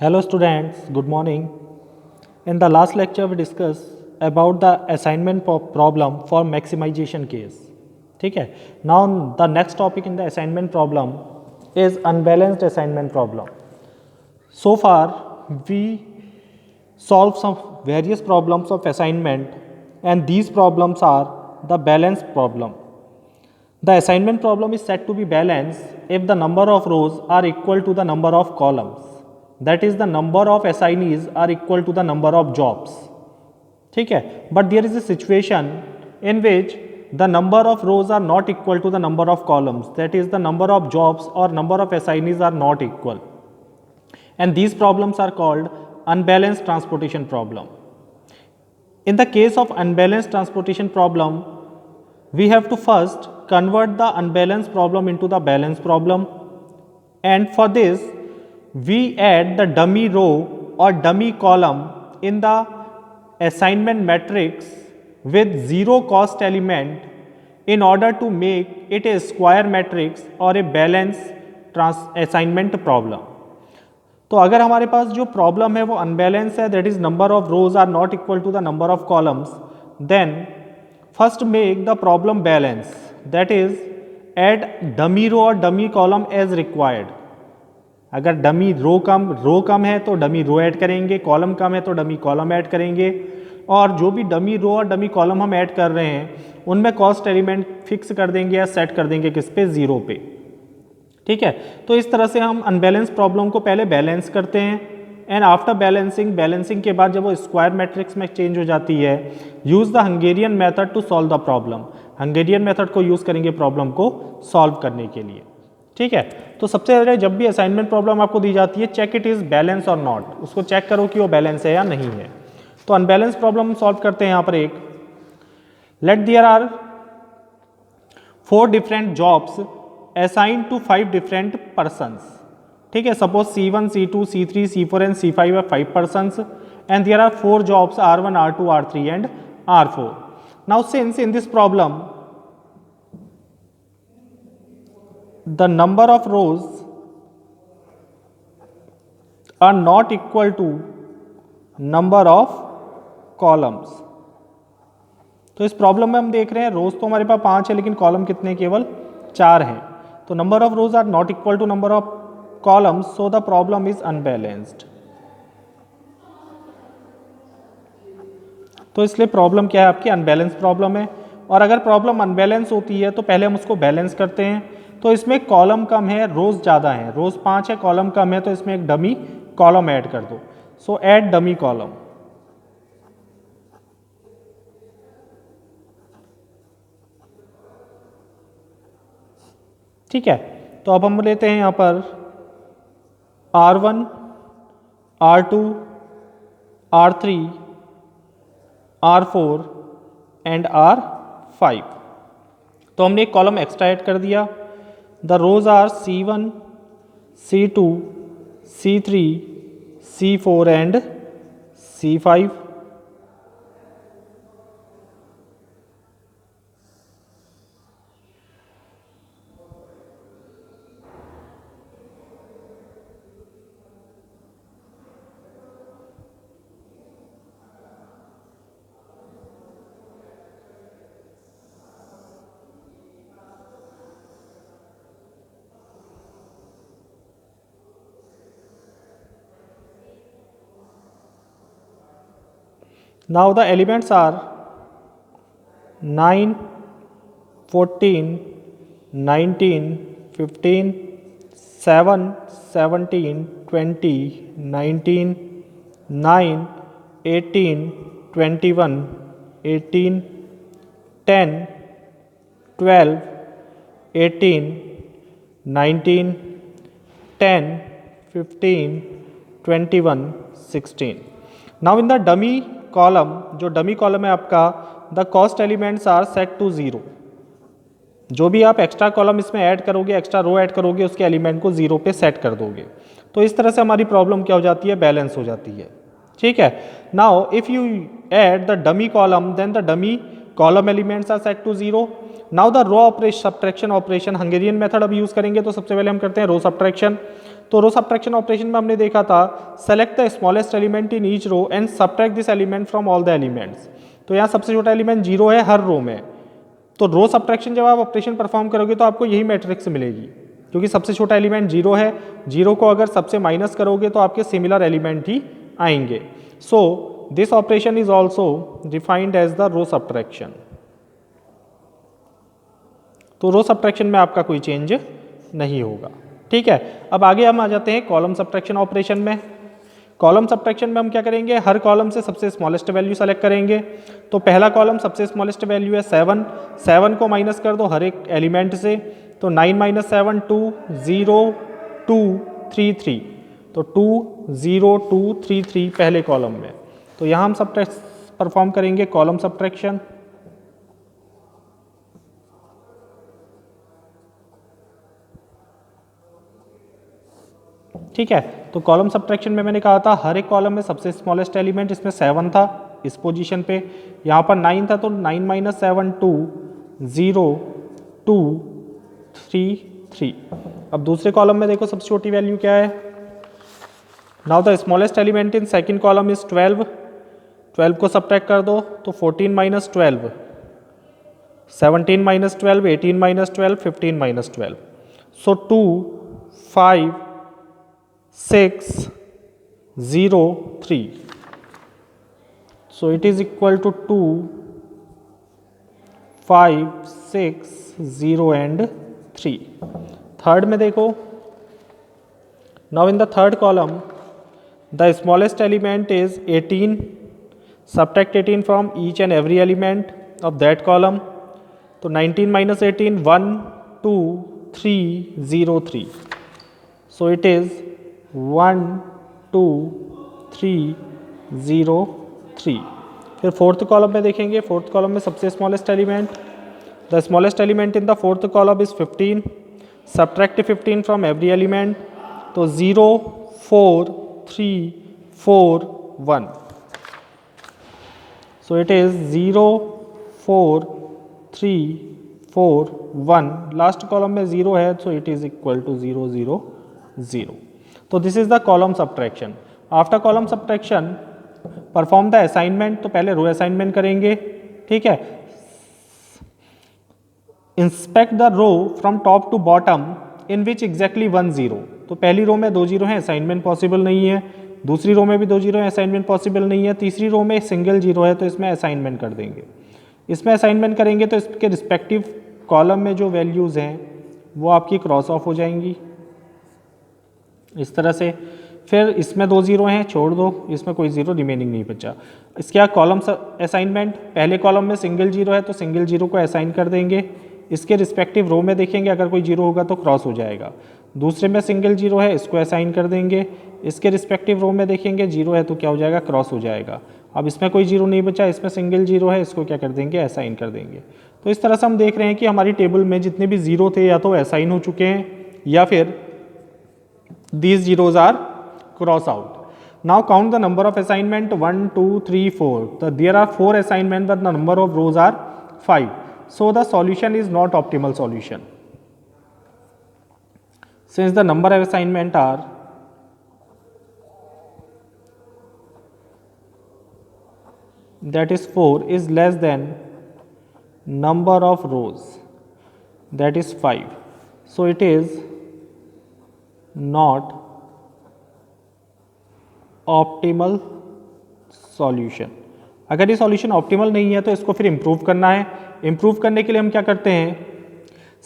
Hello students, good morning. In the last lecture we discussed about the assignment problem for maximization case. ठीक है. Now the next topic in the assignment problem is unbalanced assignment problem. So far we solved some various problems of assignment and these problems are the balanced problem. The assignment problem is said to be balanced if the number of rows are equal to the number of columns. That is the number of assignees are equal to the number of jobs. ठीक है. But there is a situation in which the number of rows are not equal to the number of columns. That is the number of jobs or number of assignees are not equal. And these problems are called unbalanced transportation problem. In the case of unbalanced transportation problem, we have to first convert the unbalanced problem into the balanced problem, and for this we add the dummy row or dummy column in the assignment matrix with zero cost element in order to make it a square matrix or a balanced assignment problem. तो अगर हमारे पास जो problem है वो unbalance है, that is number of rows are not equal to the number of columns, then first make the problem balance, that is add dummy row और dummy column as required. अगर dummy row कम है तो dummy row add करेंगे, column कम है तो dummy column add करेंगे, और जो भी डमी रो और डमी कॉलम हम ऐड कर रहे हैं उनमें कॉस्ट एलिमेंट फिक्स कर देंगे या सेट कर देंगे किस पे, जीरो पे. ठीक है. तो इस तरह से हम अनबैलेंस प्रॉब्लम को पहले बैलेंस करते हैं एंड आफ्टर बैलेंसिंग के बाद जब वो स्क्वायर मैट्रिक्स में चेंज हो जाती है, use the Hungarian method to solve the problem. Hungarian method को यूज़ करेंगे प्रॉब्लम को सॉल्व करने के लिए. ठीक है. तो सबसे पहले जब भी असाइनमेंट प्रॉब्लम आपको दी जाती है, चेक इट इज़ बैलेंस और नॉट. उसको चेक करो कि वो बैलेंस है या नहीं है. तो अनबैलेंस प्रॉब्लम सॉल्व करते हैं. यहाँ पर एक let there are 4 different jobs assign to 5 different persons. ठीक है. Suppose C1, C2, C3, C4 and C5 है 5 persons and there are 4 jobs R1, R2, R3 and R4. Now since in this problem the number of rows are not equal to number of columns. तो इस problem में हम देख रहे हैं रोज तो हमारे पास 5 है लेकिन कॉलम कितने, केवल 4 हैं. तो number of rows are not equal to number of columns, so the problem is unbalanced. तो इसलिए प्रॉब्लम क्या है आपकी, अनबैलेंस प्रॉब्लम है. और अगर प्रॉब्लम अनबैलेंस होती है तो पहले हम उसको बैलेंस करते हैं. तो इसमें कॉलम कम है, रोज ज़्यादा है. रोज 5 है, कॉलम कम है, तो इसमें एक डमी कॉलम ऐड कर दो. सो ऐड डमी कॉलम. ठीक है. तो अब हम लेते हैं यहाँ पर R1, R2, R3, R4 and R5. तो हमने एक कॉलम एक्स्ट्रा ऐड कर दिया. The rows are C1, C2, C3, C4 and C5. Now the elements are 9, 14, 19, 15, 7, 17, 20, 19, 9, 18, 21, 18, 10, 12, 18, 19, 10, 15, 21, 16. Now in the dummy column, जो डमी कॉलम है आपका, the cost elements are set to 0. जो भी आप एक्स्ट्रा कॉलम इसमें add करोगे, एक्स्ट्रा रो ऐड करोगे, उसके एलिमेंट को 0 पे सेट कर दोगे. तो इस तरह से हमारी प्रॉब्लम क्या हो जाती है, बैलेंस हो जाती है. ठीक है. Now if you add the dummy column then the dummy column elements are set to 0. Now the row operation, subtraction operation, Hungarian method अब यूज करेंगे. तो सबसे पहले हम करते हैं रो सब्ट्रैक्शन. तो रो सब्ट्रैक्शन ऑपरेशन में हमने देखा था select the smallest element in each row and subtract this element from all the elements. तो यहाँ सबसे छोटा एलिमेंट 0 है हर रो में, तो रो सब्ट्रैक्शन जब आप ऑपरेशन परफॉर्म करोगे तो आपको यही मैट्रिक्स मिलेगी, क्योंकि सबसे छोटा एलिमेंट 0 है, 0 को अगर सबसे माइनस करोगे तो आपके सिमिलर एलिमेंट ही आएंगे। So this operation is also defined as the row subtraction. तो रो सब्ट्रैक्शन में आपका कोई चेंज नहीं होगा। ठीक है, अब आगे हम आ जाते हैं कॉलम सब्ट्रैक्शन ऑपरेशन में। कॉलम सब्ट्रैक्शन में हम क्या करेंगे, हर कॉलम से सबसे स्मॉलेस्ट वैल्यू सेलेक्ट करेंगे। तो पहला कॉलम सबसे स्मॉलेस्ट वैल्यू है 7, 7 को माइनस कर दो हर एक एलिमेंट से, तो 9 - 7 2 0 2 3 3, तो 2 0 2 3 3 पहले कॉलम में। तो यहाँ हम परफॉर्म करेंगे कॉलम सब्ट्रैक्शन। ठीक है, तो कॉलम सब्ट्रैक्शन में मैंने कहा था हर एक कॉलम में सबसे स्मॉलेस्ट एलिमेंट, इसमें 7 था इस पोजीशन पे, यहाँ पर 9 था, तो 9 - 7 2 0 2 3 3। अब दूसरे कॉलम में देखो सबसे छोटी वैल्यू क्या है। Now the smallest element in second column is 12, 12 को सब्ट्रैक्ट कर दो, तो 14 - 12 17 - 12 18 - 12 15 - 12, सो 2 5 6 0 3, so it is equal to 2 5 6 0 and 3। Third में देखो, now in the third column the smallest element is 18, subtract 18 from each and every element of that column, तो 19 - 18 1 2 3 0 3, so it is 1 2 3 0 3। फिर fourth column में देखेंगे, fourth column में सबसे smallest element, the smallest element in the fourth column is 15, subtract 15 from every element, तो 0 4 3 4 1, so it is 0 4 3 4 1, last column में 0 है, so it is equal to 0 0 0। तो this is the column subtraction. After column subtraction perform the assignment, तो पहले row assignment करेंगे। ठीक है, inspect the row from top to bottom in which exactly 1 0, तो पहली रो में 2 0 हैं, असाइनमेंट पॉसिबल नहीं है, दूसरी रो में भी 2 0 हैं, असाइनमेंट पॉसिबल नहीं है, तीसरी रो में सिंगल 0 है, तो इसमें असाइनमेंट कर देंगे। इसमें असाइनमेंट करेंगे तो इसके रिस्पेक्टिव कॉलम में जो वैल्यूज़ हैं वो आपकी क्रॉस ऑफ हो जाएंगी इस तरह से। फिर इसमें 2 0 हैं, छोड़ दो, इसमें कोई 0 रिमेनिंग नहीं बचा। इसके बाद कॉलम असाइनमेंट, पहले कॉलम में सिंगल 0 है तो सिंगल 0 को असाइन कर देंगे, इसके रिस्पेक्टिव रो में देखेंगे अगर कोई 0 होगा तो क्रॉस हो जाएगा। दूसरे में सिंगल 0 है, इसको असाइन कर देंगे, इसके रिस्पेक्टिव रो में देखेंगे 0 है तो क्या हो जाएगा, क्रॉस हो जाएगा। अब इसमें कोई 0 नहीं बचा, इसमें सिंगल 0 है, इसको क्या कर देंगे, असाइन कर देंगे। तो इस तरह से हम देख रहे हैं कि हमारी टेबल में जितने भी 0 थे या तो असाइन हो चुके हैं या फिर these zeros are cross out. Now count the number of assignment 1 2 3 4. So there are 4 assignment but the number of rows are 5. So the solution is not optimal solution. Since the number of assignment are that is 4 is less than number of rows that is 5. So it is not optimal solution. अगर ये solution optimal नहीं है तो इसको फिर improve करना है। Improve करने के लिए हम क्या करते हैं,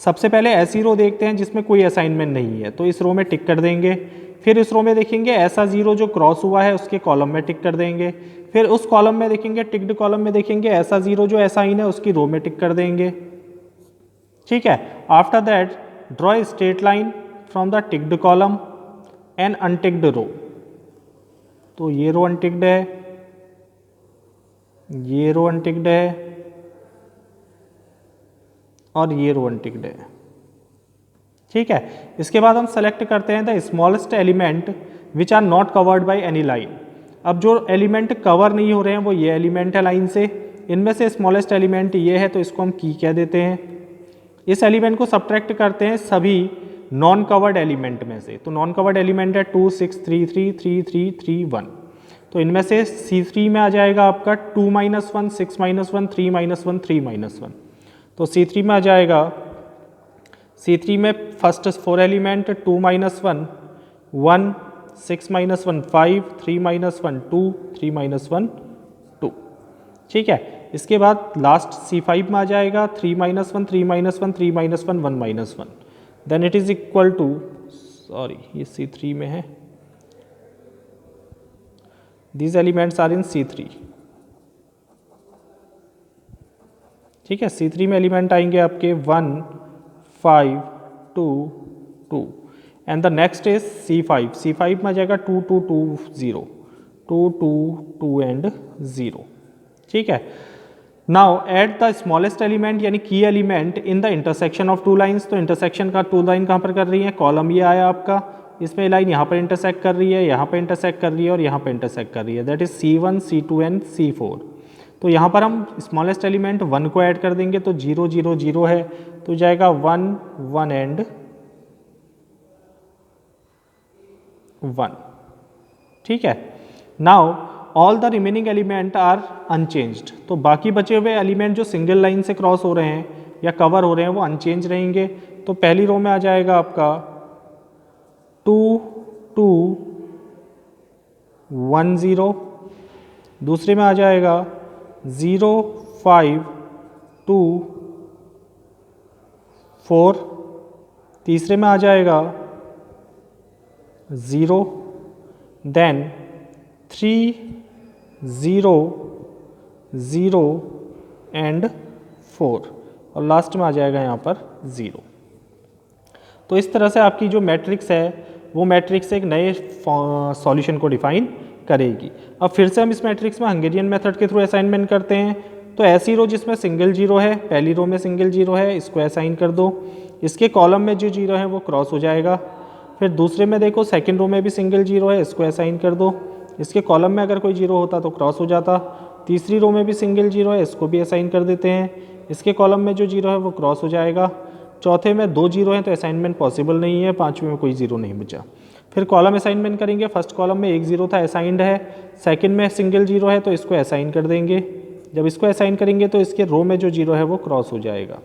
सबसे पहले ऐसी रो देखते हैं जिसमें कोई असाइनमेंट नहीं है, तो इस रो में टिक कर देंगे। फिर इस रो में देखेंगे ऐसा 0 जो क्रॉस हुआ है उसके कॉलम में टिक कर देंगे। फिर उस कॉलम में देखेंगे, टिक्ड कॉलम में देखेंगे ऐसा 0 जो असाइन है उसकी रो में टिक कर देंगे। ठीक है, after that draw a straight line from the ticked column and unticked row. तो ये रो अनटिक्ड है, ये रो अनटिक्ड है और ये रो अनटिक्ड है। ठीक है, इसके बाद हम सेलेक्ट करते हैं the smallest element which are not covered by any line. अब जो एलिमेंट कवर नहीं हो रहे हैं वो ये एलिमेंट है लाइन से, इनमें से स्मॉलेस्ट एलिमेंट ये है तो इसको हम की कह देते हैं। इस एलिमेंट को सब्ट्रैक्ट करते हैं सभी नॉन कवर्ड एलिमेंट में से। तो नॉन कवर्ड एलिमेंट है 2 6 3 3 3 3 3 1। तो इनमें से C3 में आ जाएगा आपका 2 - 1 6 - 1 3 - 1 3 - 1। तो C3 में आ जाएगा, C3 में फर्स्ट 4 एलिमेंट 2 - 1 1 6 - 1 5 3 - 1 2 3 - 1 2। ठीक है, इसके बाद लास्ट C5 में आ जाएगा 3 - 1 3 - 1 3 - 1 1 - 1। Then it is equal to, sorry ये C3 में है, these elements are in C3। ठीक है, C3 में एलिमेंट आएंगे आपके 1 5 2 2 and the next is C5। C5 में आ जाएगा 2 2 2 0 2 2 2 एंड 0। ठीक है, now at the smallest element यानी की element in the intersection of two lines. तो इंटरसेक्शन का टू लाइन कहाँ पर कर रही है, कॉलम ये आया आपका, इसमें लाइन यहाँ पर इंटरसेक्ट कर रही है, यहाँ पर इंटरसेक्ट कर रही है और यहाँ पर इंटरसेक्ट कर रही है, that is C1 C2 and C4। तो यहाँ पर हम स्मॉलेस्ट एलिमेंट 1 को ऐड कर देंगे, तो 0 0 0 है, तो जाएगा 1 1 एंड 1। ठीक है, now all the remaining element are unchanged. तो बाकी बचे हुए एलिमेंट जो सिंगल लाइन से क्रॉस हो रहे हैं या कवर हो रहे हैं वो अनचेंज रहेंगे। तो पहली रो में आ जाएगा आपका 2 2 1 0, दूसरे में आ जाएगा 0 5 2 4, तीसरे में आ जाएगा 0 देन 3 0 0 एंड 4 और लास्ट में आ जाएगा यहाँ पर 0। तो इस तरह से आपकी जो मैट्रिक्स है वो मैट्रिक्स एक नए सॉल्यूशन को डिफाइन करेगी। अब फिर से हम इस मैट्रिक्स में हंगेरियन मेथड के थ्रू असाइनमेंट करते हैं। तो ऐसी रो जिसमें सिंगल जीरो है, पहली रो में सिंगल जीरो है, इसको असाइन कर दो, इसके कॉलम में जो जीरो है वो क्रॉस हो जाएगा। फिर दूसरे में देखो सेकंड रो में भी सिंगल जीरो है, इसको असाइन कर दो, इसके कॉलम में अगर कोई जीरो होता तो क्रॉस हो जाता। तीसरी रो में भी सिंगल जीरो है, इसको भी असाइन कर देते हैं, इसके कॉलम में जो जीरो है वो क्रॉस हो जाएगा। चौथे में 2 जीरो है तो असाइनमेंट पॉसिबल नहीं है, पाँचवें में कोई जीरो नहीं बचा। फिर कॉलम असाइनमेंट करेंगे, फर्स्ट कॉलम में 1 जीरो था असाइंड है, सेकंड में सिंगल जीरो है तो इसको असाइन कर देंगे। जब इसको असाइन करेंगे तो इसके रो में जो जीरो है वो क्रॉस हो जाएगा।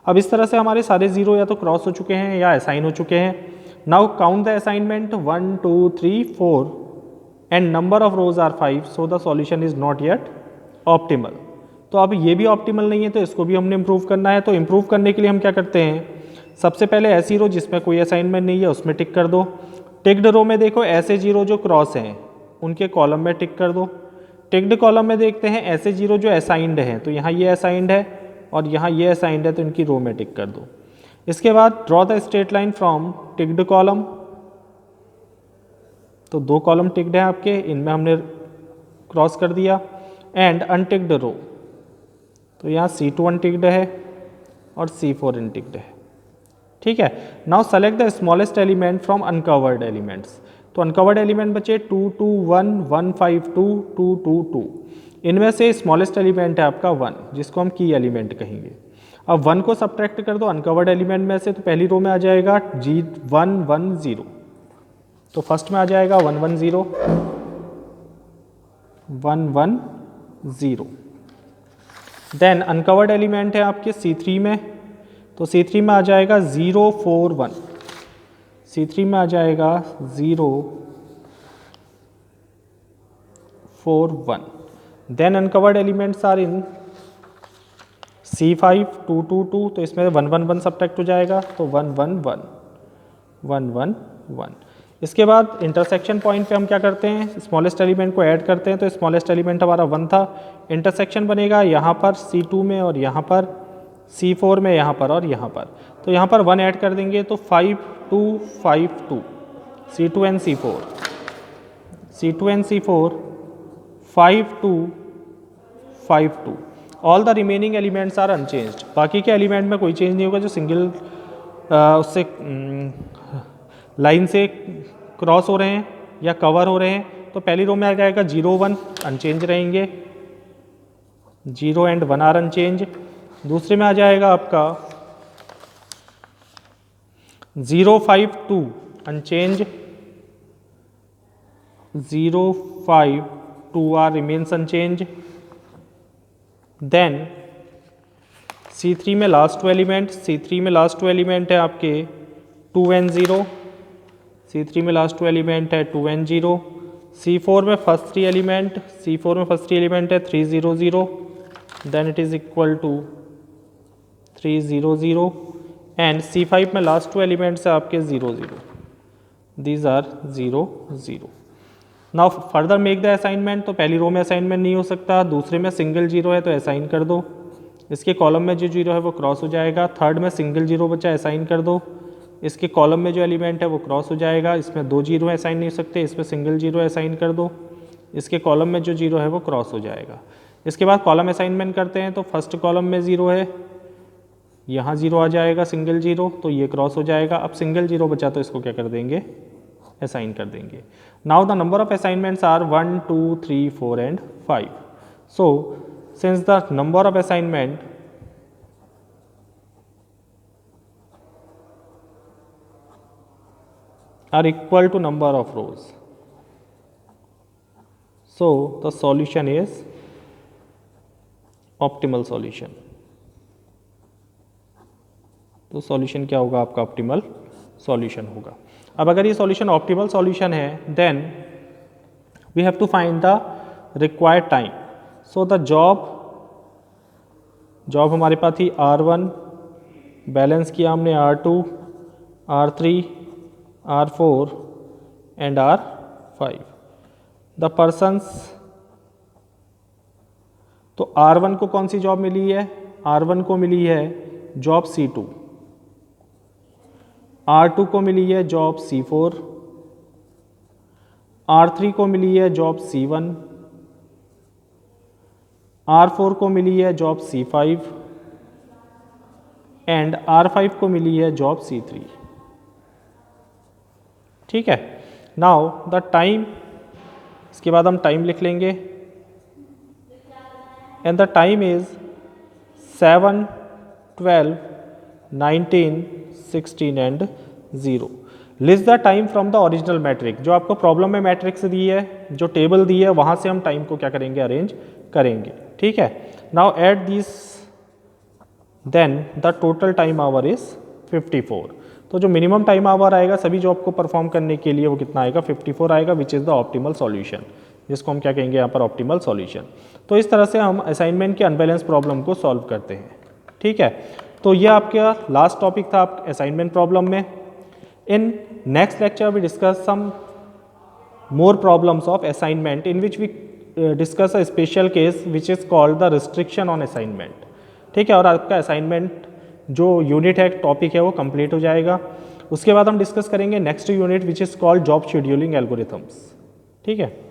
अब इस तरह से हमारे सारे जीरो या तो क्रॉस हो चुके हैं या असाइन हो चुके हैं। Now count the assignment 1 2 3 4 and number of rows are 5, so the solution is not yet optimal. तो अब ये भी ऑप्टिमल नहीं है तो इसको भी हमने इम्प्रूव करना है। तो इम्प्रूव करने के लिए हम क्या करते हैं, सबसे पहले ऐसी रो जिसमें कोई असाइनमेंट नहीं है उसमें टिक कर दो। टिक्ड रो में देखो ऐसे जीरो जो क्रॉस हैं उनके कॉलम में टिक कर दो। टिक्ड कॉलम में देखते हैं ऐसे जीरो जो असाइंड हैं, तो यहाँ ये असाइंड है और यहाँ ये असाइंड है तो इनकी रो में टिक कर दो। इसके बाद draw the straight line from ticked column. तो 2 कॉलम टिक्ड है आपके, इनमें हमने क्रॉस कर दिया। एंड अनटिक्ड रो, तो यहाँ C2 अनटिक्ड है और C4 अनटिक्ड है। ठीक है, now select the smallest element from uncovered elements. तो अनकवर्ड एलिमेंट बचे 2 2 1 1 5 2 2 2 2। इनमें से स्मॉलेस्ट एलिमेंट है आपका 1 जिसको हम की एलिमेंट कहेंगे। अब 1 को सब्ट्रैक्ट कर दो अनकवर्ड एलिमेंट में से, तो पहली रो में आ जाएगा G1 1 0। तो फर्स्ट में आ जाएगा 1 1 0 1 1 0। देन अनकवर्ड एलिमेंट है आपके C3 में, तो C3 में आ जाएगा 0 4 1। C3 में आ जाएगा 0 4 1। Then uncovered elements are in C5 2 2 2, तो इसमें 1 1 1 सब्ट्रैक्ट हो जाएगा, तो 1 1 1 1 1 1। इसके बाद इंटरसेक्शन पॉइंट पे हम क्या करते हैं, स्मॉलेस्ट एलिमेंट को ऐड करते हैं। तो स्मॉलेस्ट एलिमेंट हमारा 1 था, इंटरसेक्शन बनेगा यहाँ पर C2 में और यहाँ पर C4 में, यहाँ पर और यहाँ पर। तो यहाँ पर 1 ऐड कर देंगे तो 5 2 5 2 C2 and C4 C2 and C4 5 2 5 2। All the remaining elements are unchanged. बाकी के एलिमेंट में कोई चेंज नहीं होगा जो सिंगल उससे लाइन से क्रॉस हो रहे हैं या कवर हो रहे हैं। तो पहली रो में आ जाएगा 0 1 अनचेंज रहेंगे, 0 एंड 1 आर अनचेंज। दूसरे में आ जाएगा आपका 052 unchanged, 052R remains unchanged. Then C3 में लास्ट टू एलिमेंट, C3 में लास्ट टू एलिमेंट है आपके 2n0, C3 में लास्ट टू एलिमेंट है 2n0, C4 में फर्स्ट थ्री एलिमेंट, C4 में फर्स्ट थ्री एलिमेंट है 300, then it is equal to 300 and C5 में लास्ट टू एलिमेंट्स है आपके 00, these are 00. Now further make the assignment. तो पहली रो में असाइनमेंट नहीं हो सकता, दूसरे में सिंगल जीरो है तो असाइन कर दो, इसके कॉलम में जो जीरो है वो क्रॉस हो जाएगा. थर्ड में सिंगल जीरो बचा, असाइन कर दो, इसके कॉलम में जो एलिमेंट है वो क्रॉस हो जाएगा. इसमें दो जीरो है, असाइन नहीं हो सकते, इसमें सिंगल जीरो है, असाइन कर दो, इसके कॉलम में जो जीरो है वो क्रॉस हो जाएगा. इसके बाद कॉलम असाइनमेंट करते हैं. तो फर्स्ट कॉलम में ज़ीरो है, यहाँ ज़ीरो आ जाएगा सिंगल जीरो, तो ये क्रॉस हो जाएगा. अब सिंगल जीरो बचा तो इसको क्या कर देंगे, असाइन कर देंगे. Now the number of assignments are 1 2 3 4 and 5. So since the number of assignment are equal to number of rows, so the solution is optimal solution. तो सॉल्यूशन क्या होगा आपका, ऑप्टिमल सॉल्यूशन होगा. अब अगर ये सॉल्यूशन ऑप्टिमल सॉल्यूशन है then we have to find the required time. So the job हमारे पास थी R1, बैलेंस किया हमने R2, R3, R4 and R5. The persons, तो R1 को कौन सी जॉब मिली है, R1 को मिली है जॉब C2, R2 को मिली है जॉब C4, R3 को मिली है जॉब C1, R4 को मिली है जॉब C5 एंड R5 को मिली है जॉब C3. ठीक है. नाउ द टाइम, इसके बाद हम टाइम लिख लेंगे and the time is 7 12 19 16 and 0. List the time from the original matrix. जो आपको प्रॉब्लम में मैट्रिक्स दी है, जो टेबल दी है, वहां से हम टाइम को क्या करेंगे, अरेंज करेंगे. ठीक है. Now at this, then the total time hour is 54. तो जो मिनिमम टाइम आवर आएगा सभी जॉब को परफॉर्म करने के लिए वो कितना आएगा, 54 आएगा, which is the optimal solution, जिसको हम क्या कहेंगे यहाँ पर, ऑप्टिमल सॉल्यूशन. तो इस तरह से हम असाइनमेंट के अनबैलेंस प्रॉब्लम को सॉल्व करते हैं. ठीक है. तो ये आपका लास्ट टॉपिक था आप असाइनमेंट प्रॉब्लम में. In next lecture we discuss some more problems of assignment in which we discuss a special case which is called the restriction on assignment. ठीक है. और आपका असाइनमेंट जो यूनिट है, टॉपिक है, वो कंप्लीट हो जाएगा. उसके बाद हम डिस्कस करेंगे next unit which is called job scheduling algorithms. ठीक है.